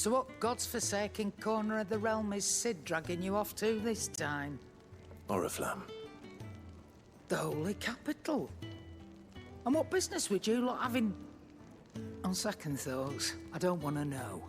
So what God's forsaken corner of the realm is Sid dragging you off to this time? Oriflamme. The Holy Capital. And what business would you lot having... On second thoughts, I don't want to know.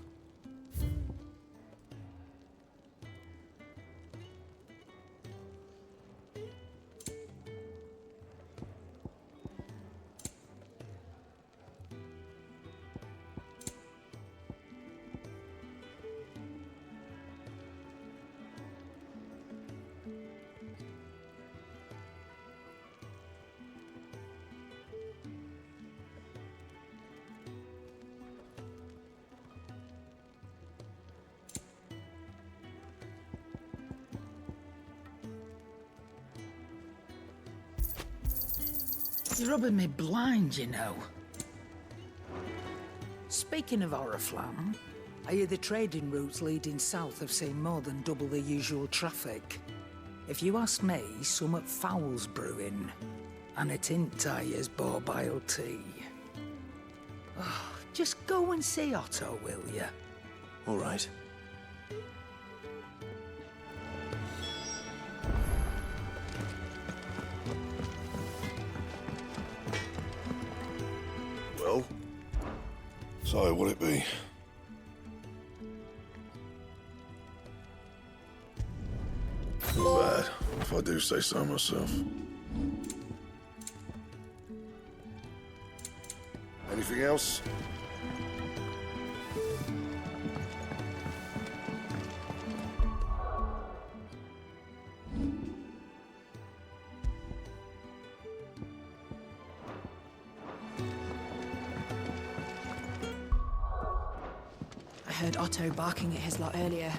You're rubbing me blind, you know. Speaking of Oriflamme, I hear the trading routes leading south have seen more than double the usual traffic. If you ask me, summat foul's brewing. And it ain't Tyre's borbile tea. Oh, just go and see Otto, will you? All right. Well, so what'll it be? Not bad, if I do say so myself. Anything else? I heard Otto barking at his lot earlier.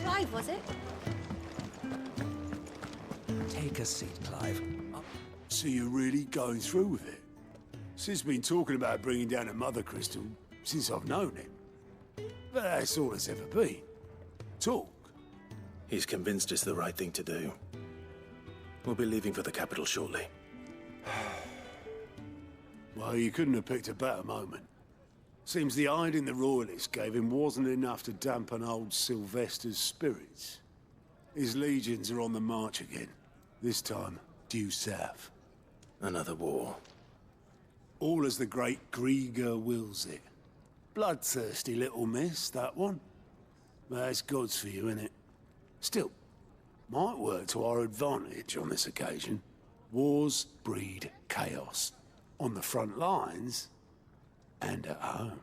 Clive, was it? Take a seat, Clive. So you're really going through with it? Sid's been talking about bringing down a mother crystal since I've known him. But that's all it's ever been. Talk. He's convinced it's the right thing to do. We'll be leaving for the capital shortly. Well, you couldn't have picked a better moment. Seems the hiding the royalists gave him wasn't enough to dampen old Sylvester's spirits. His legions are on the march again. This time, due south. Another war. All as the great Grieger wills it. Bloodthirsty little miss, that one. But that's God's for you, innit? Still, might work to our advantage on this occasion. Wars breed chaos. On the front lines, and at home.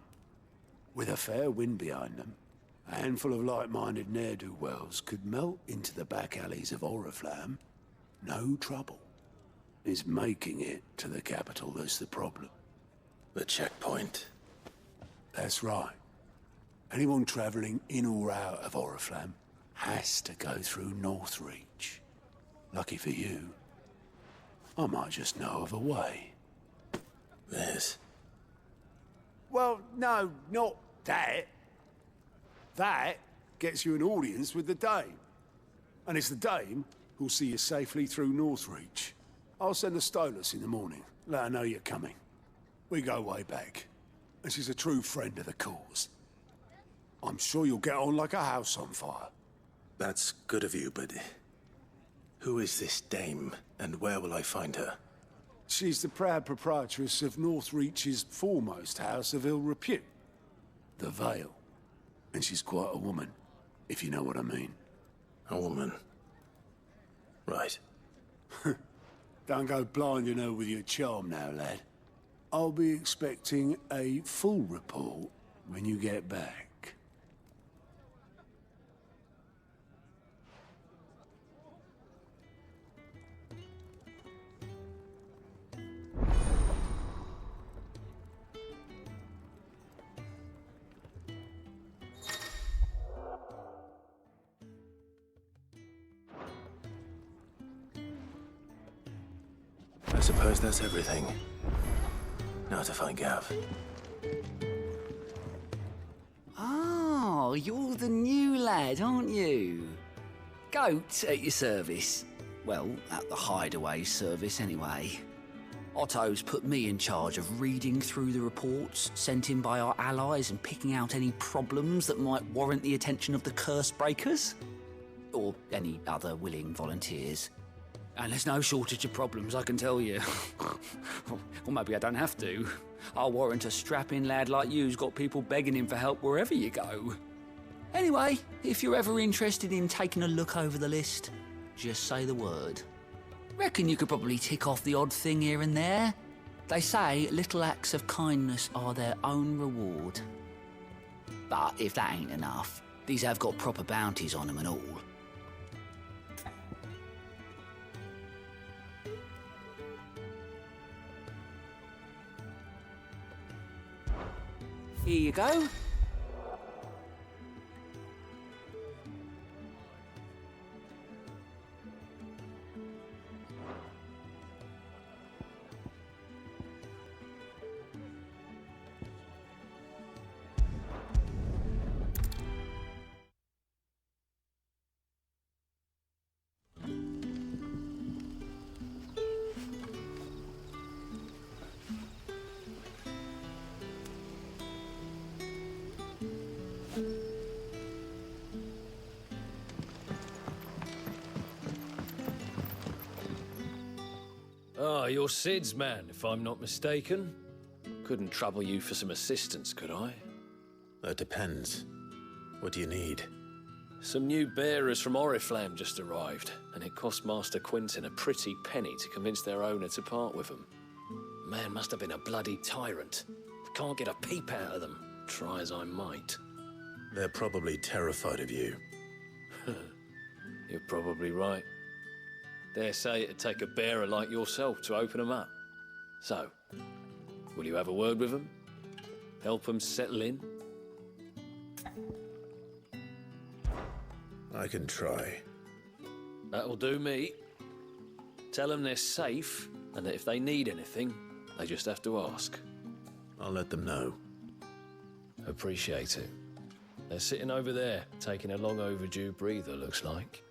With a fair wind behind them, a handful of like-minded ne'er-do-wells could melt into the back alleys of Oriflamme. No trouble. It's making it to the capital that's the problem. The checkpoint. That's right. Anyone travelling in or out of Oriflamme has to go through Northreach. Lucky for you, I might just know of a way. This. Well, no, not that. That gets you an audience with the Dame. And it's the Dame who'll see you safely through Northreach. I'll send the Stolas in the morning, let her know you're coming. We go way back, and she's a true friend of the cause. I'm sure you'll get on like a house on fire. That's good of you, but... who is this dame, and where will I find her? She's the proud proprietress of Northreach's foremost house of ill repute, the Vale. And she's quite a woman, if you know what I mean. A woman. Right. Don't go blinding her with your charm now, lad. I'll be expecting a full report when you get back. I suppose that's everything. Now to find Gav. Oh, you're the new lad, aren't you? Goat at your service. Well, at the Hideaway service, anyway. Otto's put me in charge of reading through the reports sent in by our allies and picking out any problems that might warrant the attention of the curse breakers. Or any other willing volunteers. And there's no shortage of problems, I can tell you. Or maybe I don't have to. I'll warrant a strapping lad like you's got people begging him for help wherever you go. Anyway, if you're ever interested in taking a look over the list, just say the word. Reckon you could probably tick off the odd thing here and there. They say little acts of kindness are their own reward. But if that ain't enough, these have got proper bounties on them and all. Here you go. Ah, you're Sid's man, if I'm not mistaken. Couldn't trouble you for some assistance, could I? That depends. What do you need? Some new bearers from Oriflamme just arrived, and it cost Master Quinton a pretty penny to convince their owner to part with them. Man must have been a bloody tyrant. Can't get a peep out of them, try as I might. They're probably terrified of you. You're probably right. Dare say it'd take a bearer like yourself to open them up. So, will you have a word with them? Help them settle in? I can try. That'll do me. Tell them they're safe, and that if they need anything, they just have to ask. I'll let them know. Appreciate it. They're sitting over there, taking a long overdue breather, looks like.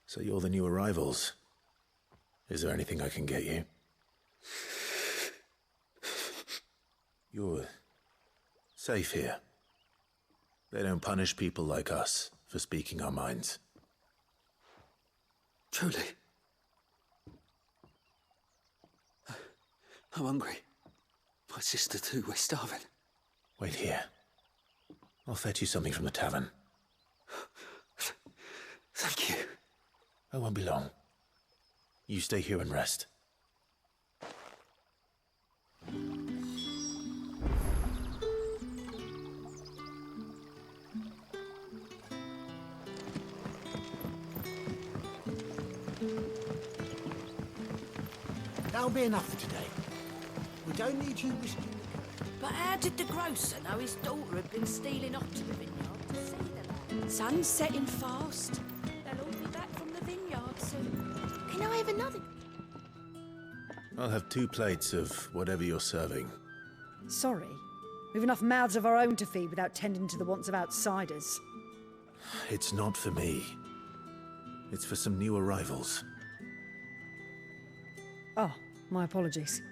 So you're the new arrivals. Is there anything I can get you? You're safe here. They don't punish people like us for speaking our minds. Truly. I'm hungry. My sister too, we're starving. Wait here. I'll fetch you something from the tavern. Thank you. I won't be long. You stay here and rest. That'll be enough for today. We don't need you risking the curse. But how did the grocer know his daughter had been stealing off to the vineyard to see the land? Sun's setting fast. They'll all be back from the vineyard soon. Can I have another? I'll have 2 plates of whatever you're serving. Sorry. We've enough mouths of our own to feed without tending to the wants of outsiders. It's not for me. It's for some new arrivals. Oh, my apologies.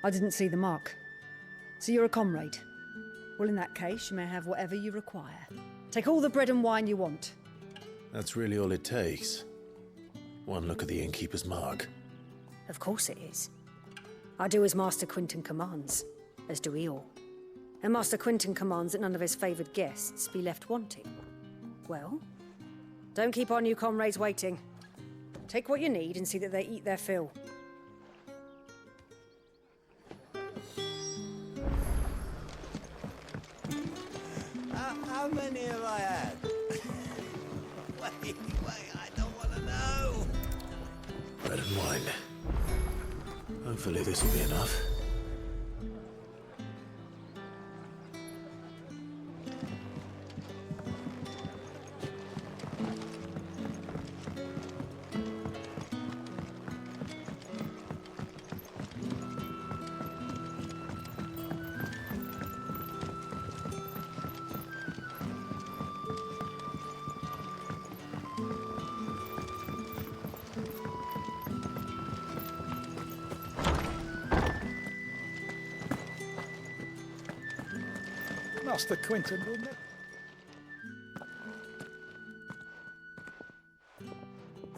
I didn't see the mark. So you're a comrade? Well, in that case, you may have whatever you require. Take all the bread and wine you want. That's really all it takes. One look at the innkeeper's mark. Of course it is. I do as Master Quinton commands, as do we all. And Master Quinton commands that none of his favoured guests be left wanting. Well, don't keep our new comrades waiting. Take what you need and see that they eat their fill. How many have I had? wait, I don't want to know. and wine. Hopefully this will be enough. Master Quinton will never...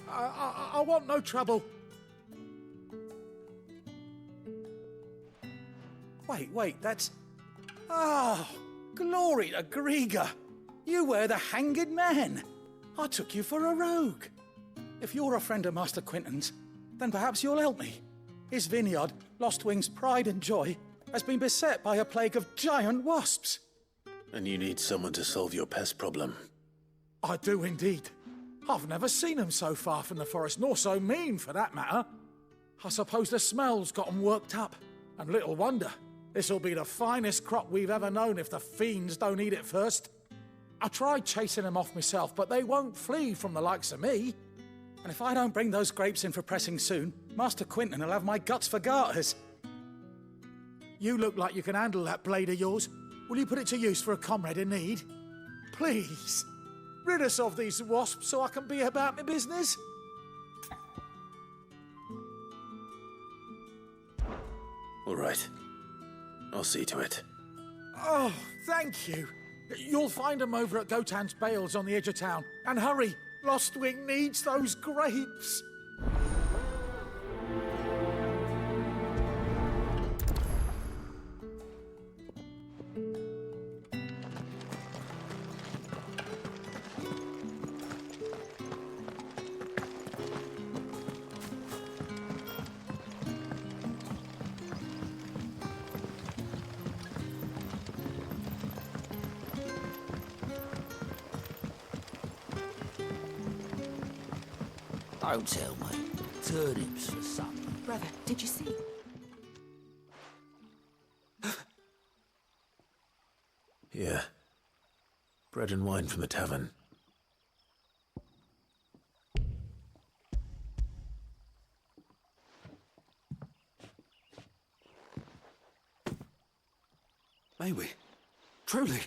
I want no trouble. Wait, that's... Oh, glory to Grieger. You were the hanged man. I took you for a rogue. If you're a friend of Master Quinton's, then perhaps you'll help me. His vineyard, Lostwing's pride and joy, has been beset by a plague of giant wasps. And you need someone to solve your pest problem. I do indeed. I've never seen them so far from the forest, nor so mean, for that matter. I suppose the smell's got them worked up. And little wonder. This'll be the finest crop we've ever known if the fiends don't eat it first. I tried chasing them off myself, but they won't flee from the likes of me. And if I don't bring those grapes in for pressing soon, Master Quinton will have my guts for garters. You look like you can handle that blade of yours. Will you put it to use for a comrade in need? Please, rid us of these wasps so I can be about my business. All right. I'll see to it. Oh, thank you. You'll find them over at Gotan's Bales on the edge of town. And hurry, Lostwing needs those grapes. Don't tell me. Turnips for supper. Brother, did you see? Yeah. Bread and wine from the tavern. May we? Truly?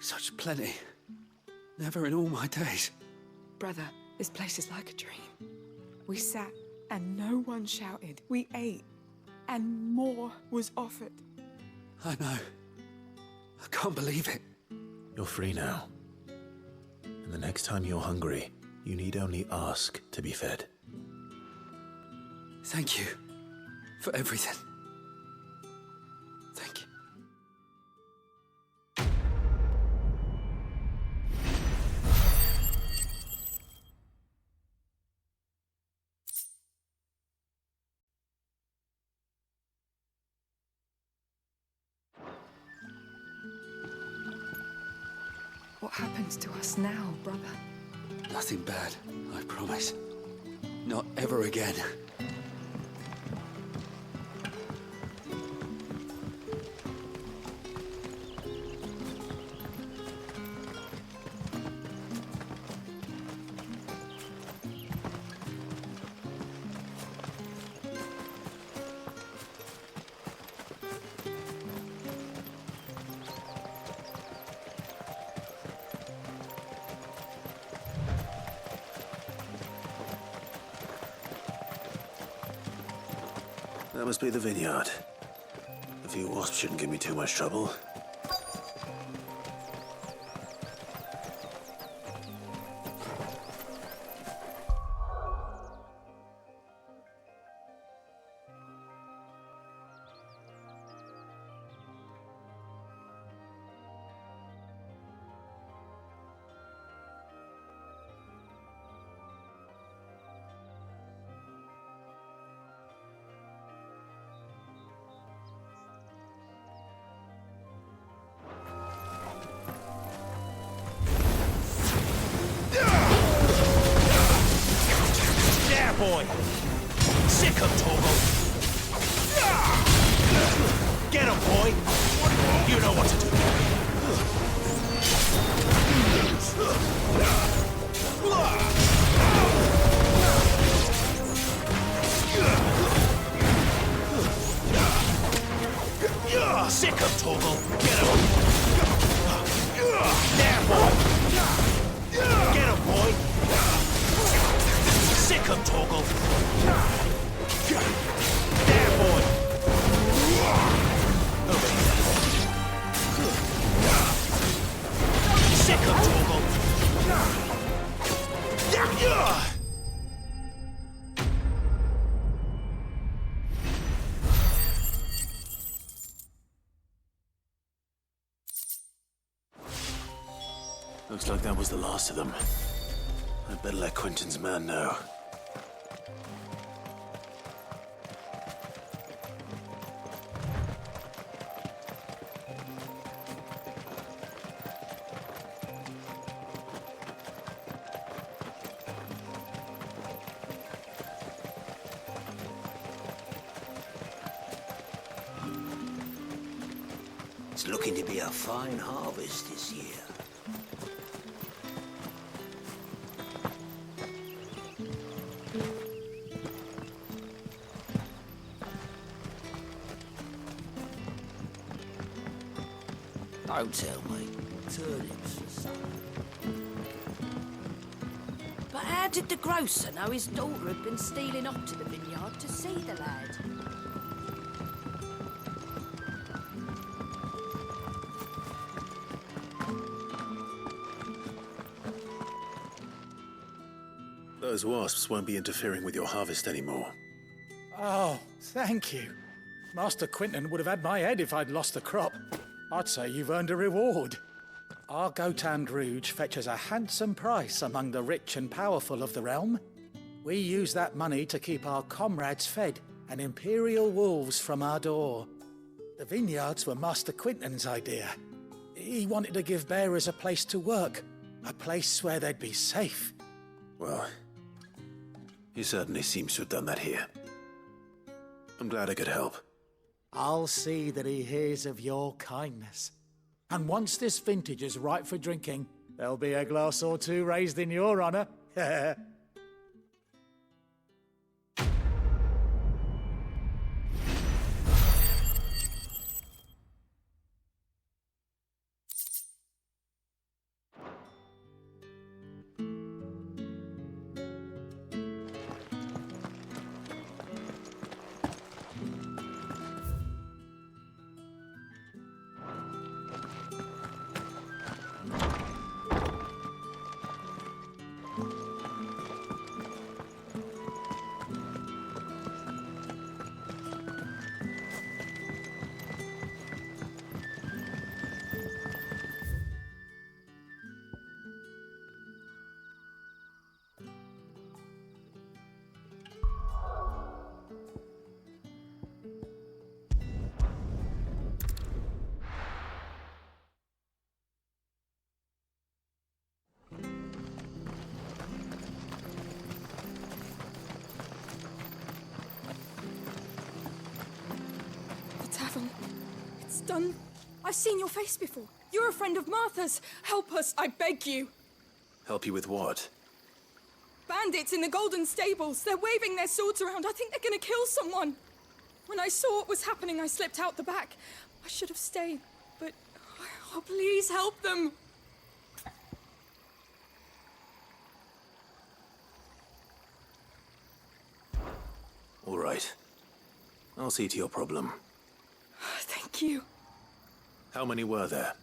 Such plenty. Never in all my days. Brother, this place is like a dream. We sat and no one shouted. We ate and more was offered. I know. I can't believe it. You're free now. And the next time you're hungry, you need only ask to be fed. Thank you for everything. Thank you. What happens to us now, brother? Nothing bad, I promise. Not ever again. That must be the vineyard. A few wasps shouldn't give me too much trouble. Sick him, Torgal! Get him, boy! You know what to do. Sick him, Torgal! Get him! There, boy! Get him, boy! Sick him, Torgal! There, boy! Over here. Sick him, Torgal! Looks like that was the last of them. I'd better let Quentin's man know. It's looking to be a fine harvest this year. Don't tell me. Turnips for some. But how did the grocer know his daughter had been stealing up to the vineyard to see the lad? Those wasps won't be interfering with your harvest anymore. Oh, thank you. Master Quinton would have had my head if I'd lost the crop. I'd say you've earned a reward. Our Gotand Rouge fetches a handsome price among the rich and powerful of the realm. We use that money to keep our comrades fed and imperial wolves from our door. The vineyards were Master Quinton's idea. He wanted to give bearers a place to work, a place where they'd be safe. Well, he certainly seems to have done that here. I'm glad I could help. I'll see that he hears of your kindness. And once this vintage is ripe for drinking, there'll be a glass or two raised in your honor. It's done. I've seen your face before. You're a friend of Martha's. Help us, I beg you. Help you with what? Bandits in the Golden Stables. They're waving their swords around. I think they're gonna kill someone. When I saw what was happening, I slipped out the back. I should have stayed, but... Oh, please help them. All right. I'll see to your problem. Thank you. How many were there?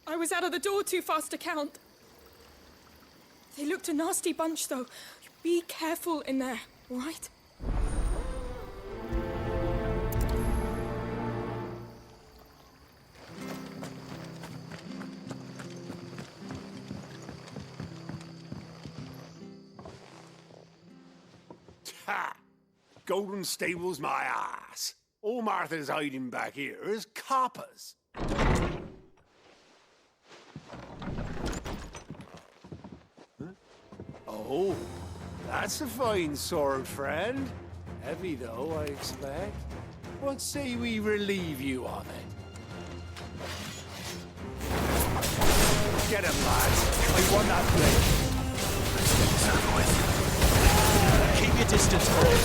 I was out of the door too fast to count. They looked a nasty bunch, though. Be careful in there, all right? Ha! Golden Stables, my ass. All Martha's hiding back here is coppers. Huh? Oh, that's a fine sword, friend. Heavy though, I expect. What say we relieve you of it? Get him, lads. I want that blade. Keep your distance, boy.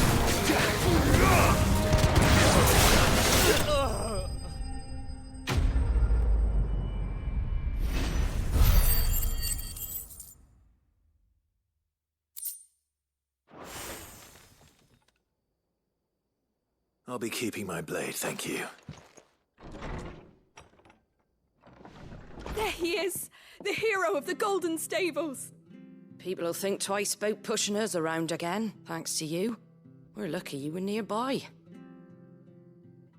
I'll be keeping my blade, thank you. There he is! The hero of the Golden Stables! People will think twice about pushing us around again, thanks to you. We're lucky you were nearby.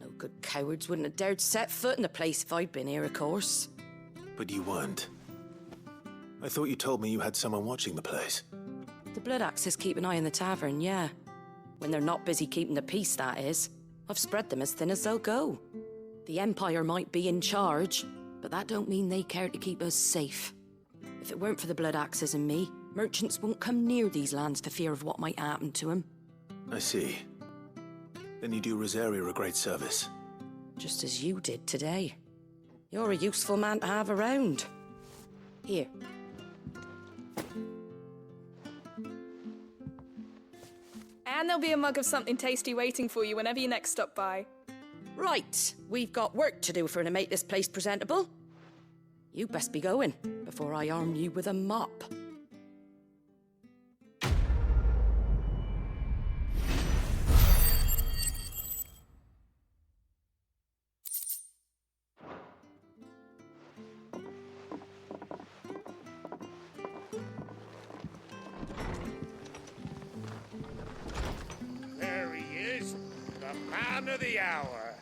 No good cowards wouldn't have dared set foot in the place if I'd been here, of course. But you weren't. I thought you told me you had someone watching the place. The Blood Axes keep an eye on the tavern, yeah. When they're not busy keeping the peace, that is. I've spread them as thin as they'll go. The Empire might be in charge, but that don't mean they care to keep us safe. If it weren't for the Blood Axes and me, merchants won't come near these lands for fear of what might happen to them. I see. Then you do Rosaria a great service. Just as you did today. You're a useful man to have around. Here. And there'll be a mug of something tasty waiting for you whenever you next stop by. Right, we've got work to do for to make this place presentable. You best be going, before I arm you with a mop. There he is, the man of the hour.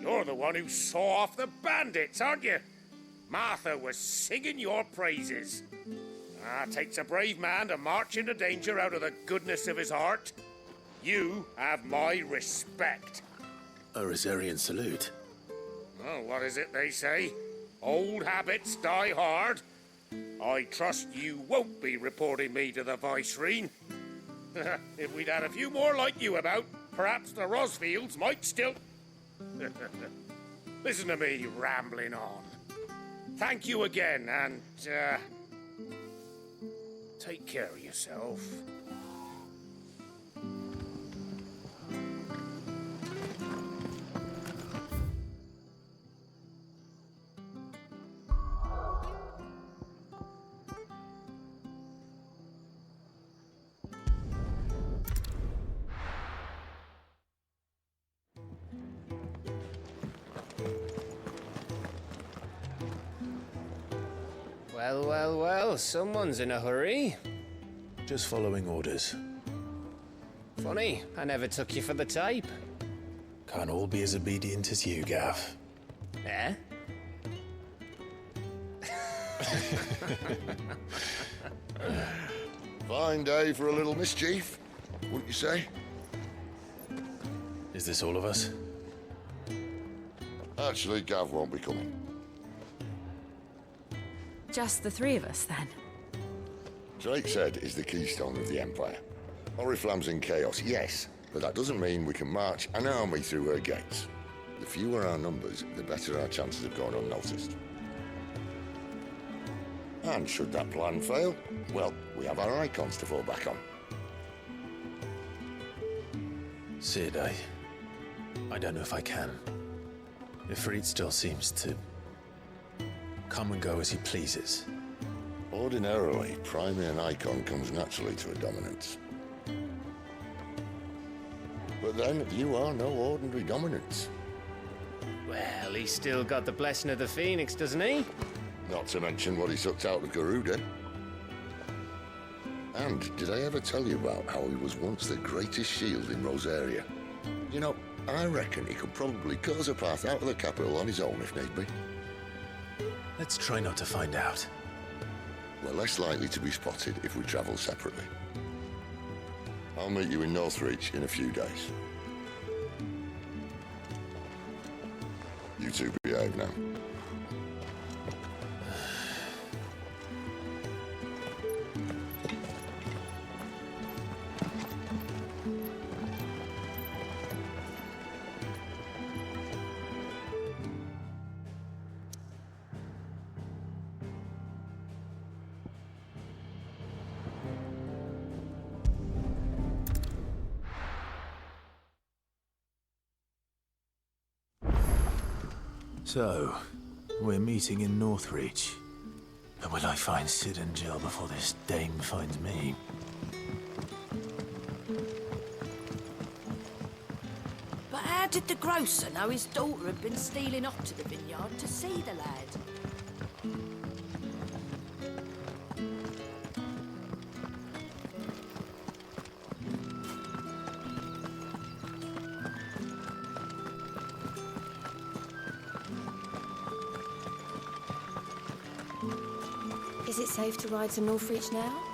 You're the one who saw off the bandits, aren't you? Martha was singing your praises. Takes a brave man to march into danger out of the goodness of his heart. You have my respect. A Rosarian salute. Oh, what is it they say? Old habits die hard. I trust you won't be reporting me to the Viceroy. If we'd had a few more like you about, perhaps the Rosfields might still... Listen to me rambling on. Thank you again, and, take care of yourself. Well, someone's in a hurry. Just following orders. Funny, I never took you for the type. Can't all be as obedient as you, Gav. Eh? Fine day for a little mischief, wouldn't you say? Is this all of us? Actually, Gav won't be coming. Just the three of us, then? Drake said is the keystone of the Empire. Oriflamme's in chaos, yes, but that doesn't mean we can march an army through her gates. The fewer our numbers, the better our chances of going unnoticed. And should that plan fail, well, we have our icons to fall back on. Sid, I don't know if I can. Ifrit still seems to come and go as he pleases. Ordinarily, priming an icon comes naturally to a dominance. But then, you are no ordinary dominance. Well, he's still got the blessing of the Phoenix, doesn't he? Not to mention what he sucked out of Garuda. And did I ever tell you about how he was once the greatest shield in Rosaria? You know, I reckon he could probably cut us a path out of the capital on his own if need be. Let's try not to find out. We're less likely to be spotted if we travel separately. I'll meet you in Northreach in a few days. You two behave now. So, we're meeting in Northreach. But will I find Sid and Jill before this dame finds me? But how did the grocer know his daughter had been stealing off to the vineyard to see the lad? Is it safe to ride to Northreach now?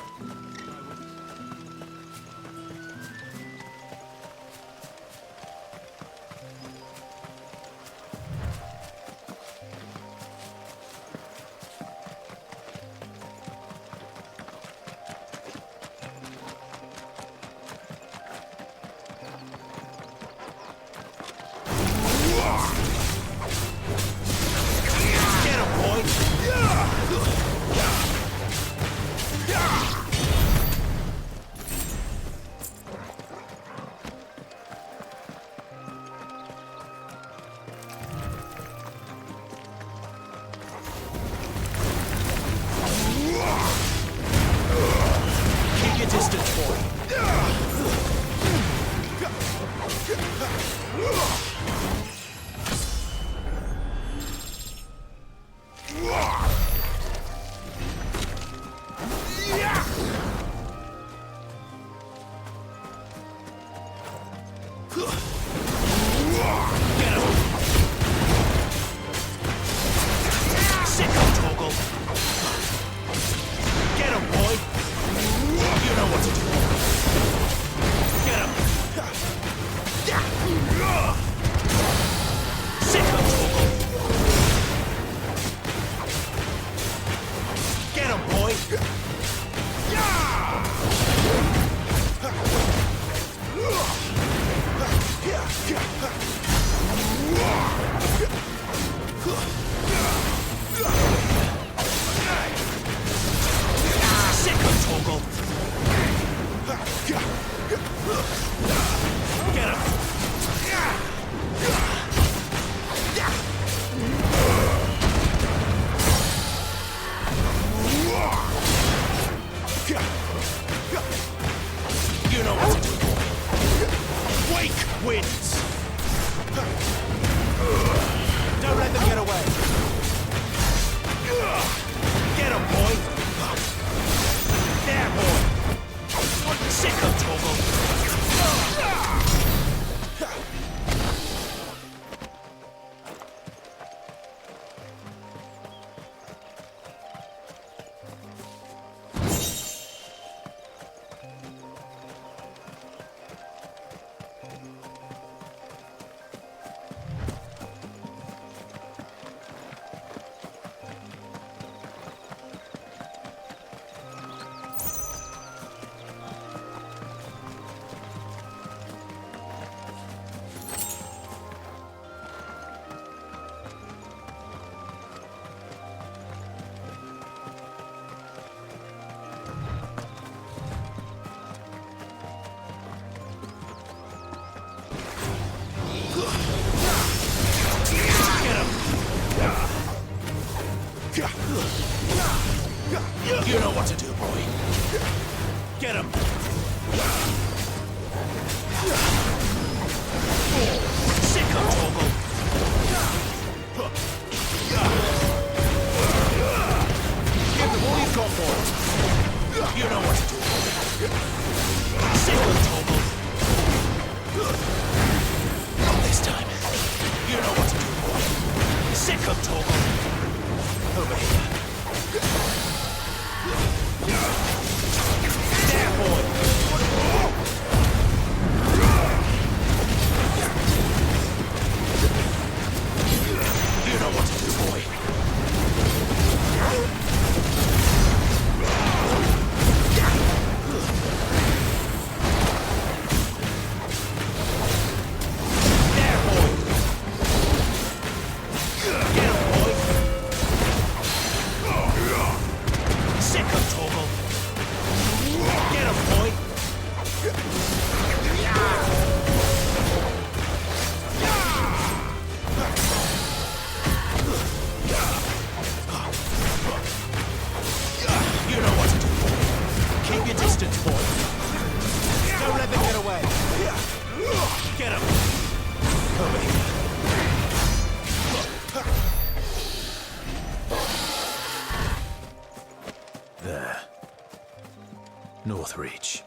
Northreach.